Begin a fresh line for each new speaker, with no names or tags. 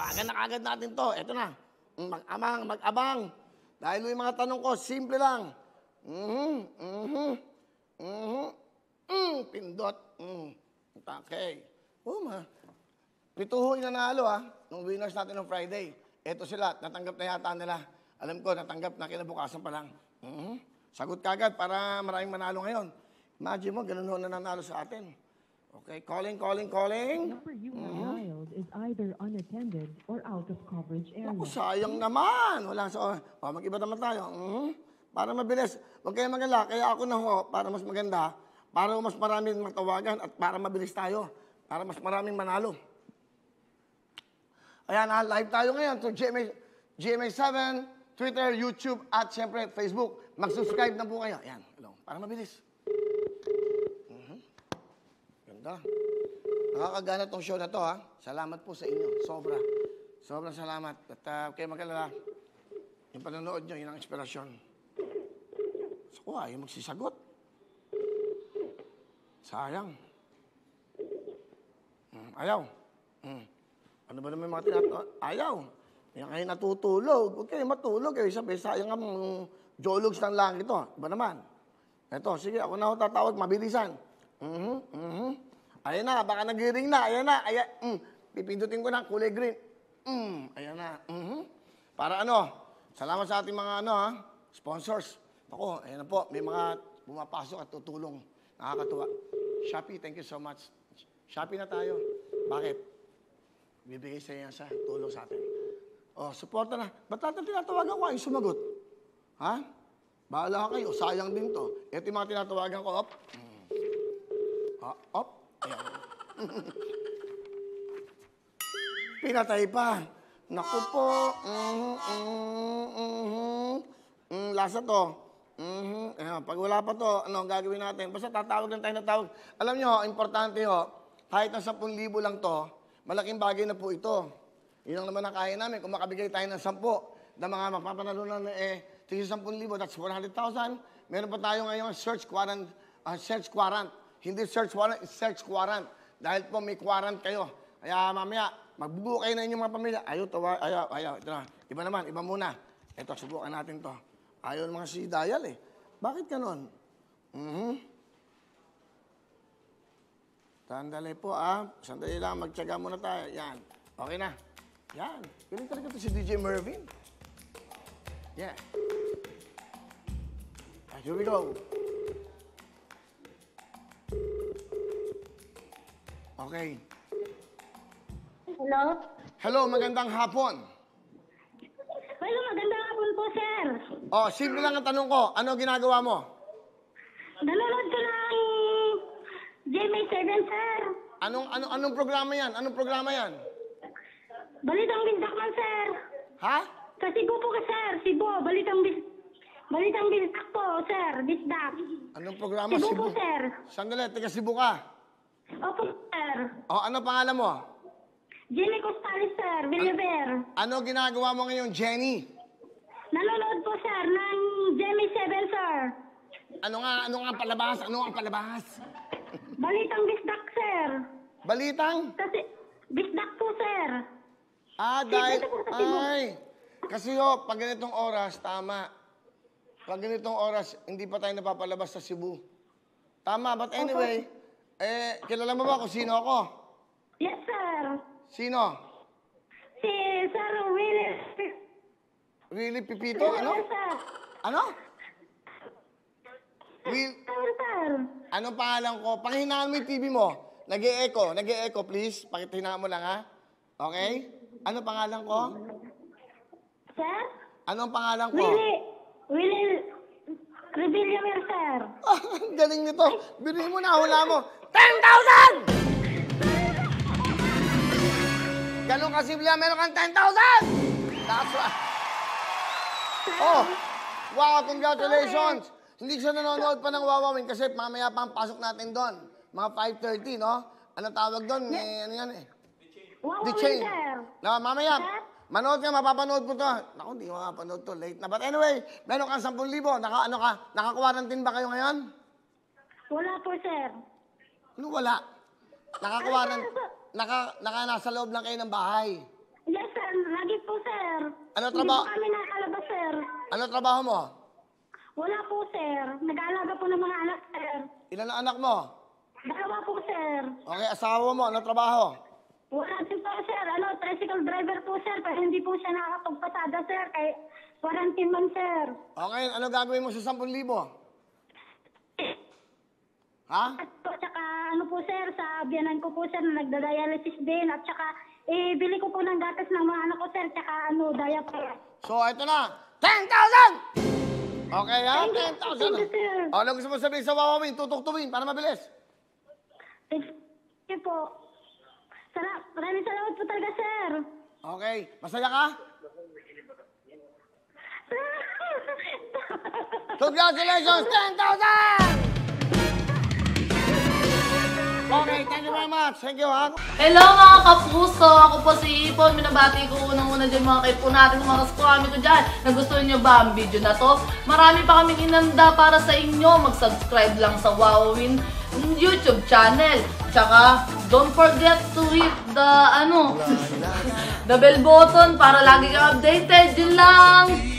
Tawagan na kagad natin to. Ito na. Mag-amang, mag-abang. Dahil yung mga tanong ko, simple lang. Pindot. Okay. Pituho yung nanalo, nung winners natin ng Friday. Ito sila, natanggap na yata nila. Alam ko, natanggap na kinabukasan pa lang. Sagot kagad para maraming manalo ngayon. Imagine mo, ganun ho na nanalo sa atin. Okay, calling.
The number you have dialed is either unattended or out of coverage area.
Naku, sayang naman. Wala sa... mag-iba naman tayo. Para mabilis. Huwag kayong magala. Kaya ako na ho, para mas maganda, para mas maraming matawagan at para mabilis tayo. Para mas maraming manalo. Ayan, live tayo ngayon to GMA7, Twitter, YouTube, at siyempre Facebook. Mag-subscribe na po kayo. Ayan, hello. Para mabilis. Ganda. Nakakagana tong show na to, Salamat po sa inyo. Sobrang salamat. At kayo mag-alala, yung panonood nyo, yun ang inspirasyon. So, yung magsisagot. Sayang. Ayaw. Ano ba naman mga tinatawag? Ayaw. Yan kayo natutulog. Huwag kayo matulog. Sabi, sayang ang jologs ng langit ito. Iba naman. Ito, sige, ako na ako tatawag. Mabilisan. Ayan na, baka nag-ring na. Ayan na. Pipindutin ko na, kulay green. Ayan na. Para salamat sa ating mga sponsors. Ako, ayan na po. May mga pumapasok at tutulong. Nakakatuwa. Shopee, thank you so much. Shopee na tayo. Bakit? Bibigay sa iyo sa tulong sa atin. Suporta na. Ba't natin tinatawagan ko? Ay, sumagot. Bahala kayo. Sayang din to. Ito yung mga tinatawagan ko. Op. Op. Ayan. Pinatay pa. Naku po. Lasa to. Pag wala pa to, ano ang gagawin natin? Basta tatawag lang tayo na tawag. Alam nyo, importante kahit na 10,000 lang to, malaking bagay na po ito. Yun ang naman ang kaya namin. Kung makabigay tayo ng 10 na mga mapapanalunan na 10,000, that's 400,000. Meron pa tayo ngayon search warrant. Hindi search warrant, it's search warrant. Dahil po may warrant kayo. Kaya mamaya, magbubuo kayo na inyong mga pamilya. Ayaw. Ito na. Iba naman, iba muna. Ito, subukan natin to. Ayaw naman si Dial Bakit ganon? Sandali po, Sandali lang, magtyaga muna tayo. Yan. Okay na. Yan. Galing talaga ito si DJ Mervin. Yeah. Here we go. Okay.
Hello?
Hello, magandang hapon.
Hello, magandang hapon po, sir.
Simple lang ang tanong ko. Ano ginagawa mo?
Nanonood ko ng GMA7, sir.
Anong programa yan?
Balitang Bisdak sir.
Ha?
Sa Cebu po ka, sir. Cebu. Balitang Bisdak po, sir. Bisdak.
Anong programa?
Cebu po, sir.
Sandali, taga Cebu ka.
Opo, sir.
Ano pangalan mo?
Jenny Costales, sir. Villaver.
Ano ginagawa mo ngayon, Jenny?
Nanonood po, sir, ng GMA7, sir.
Ano nga palabas?
Balitang Bisdak, sir.
Balitang?
Kasi, Bisdak po, sir.
Kasi pag ganitong oras, tama. Pag ganitong oras, hindi pa tayo napapalabas sa Cebu. Tama, but anyway, kilala mo ba kung sino ako?
Yes, sir.
Sino?
Si Sir Willie.
Really, Pipito? Ano?
Yes, sir.
Ano?
Sir.
Anong pangalan ko? Pakihinaan mo yung TV mo. Nag-e-echo, please. Pakihinaan mo lang, ha? Okay? Ano pangalan ko?
Sir?
Anong pangalan ko?
Willie Rebellion, sir.
Galing nito. Bili mo na, hula mo. 10,000! Ganun kasimple, meron kang 10,000! That's right. Wow, congratulations! Hindi siya nanonood pa ng Wawawin kasi mamaya pa ang pasok natin doon. Mga 5:30, no? Ano tawag doon? Ano yan The Chain. No, mamaya, manood ka, mapapanood ko to. Naku, hindi ko mapapanood to. Late na. But anyway, meron kang 10,000. Naka-quarantine ba kayo ngayon?
Wala po, sir.
Ano wala? Nasa loob lang kayo ng bahay.
Yes, sir.
Ano
Hindi
trabaho?
po kami nakalabas, sir.
Ano trabaho mo?
Wala po, sir. Nag-aalaga po ng mga anak, sir.
Ilan ang anak mo?
2 po, sir.
Okay, asawa mo, ano trabaho?
Wala din po, sir. Tricycle driver po, sir. Pero hindi po siya nakakapagpasada, sir. Kay quarantine man, sir.
Okay, ano gagawin mo sa 10,000? Ha?
At po, tsaka po, sir, sa biyanan ko po, sir, na nagda-dialysis din. At tsaka, bili ko po ng gatas ng mga anak ko, sir. Tsaka, diaper.
So, ito na. 10,000! Okay, ha?
Thank you,
10,000.
sir.
Ano gusto mo sabihin sa Wawawin? Tutuktuin para mabilis.
Thank you po. Maraming salamat po talaga, sir.
Okay, masaya ka? Congratulations! 10,000! Okay, thank you very much. Thank you, ha?
Hello mga kapuso! Ako po si Ipon. Minabati ko unang-una dyan mga kaipo natin, mga kaskwami ko dyan. Nagustuhan nyo ba ang video na to? Marami pa kaming inanda para sa inyo. Mag-subscribe lang sa Wowin YouTube channel. Tsaka, don't forget to hit the, the bell button para lagi kang updated. Yun lang!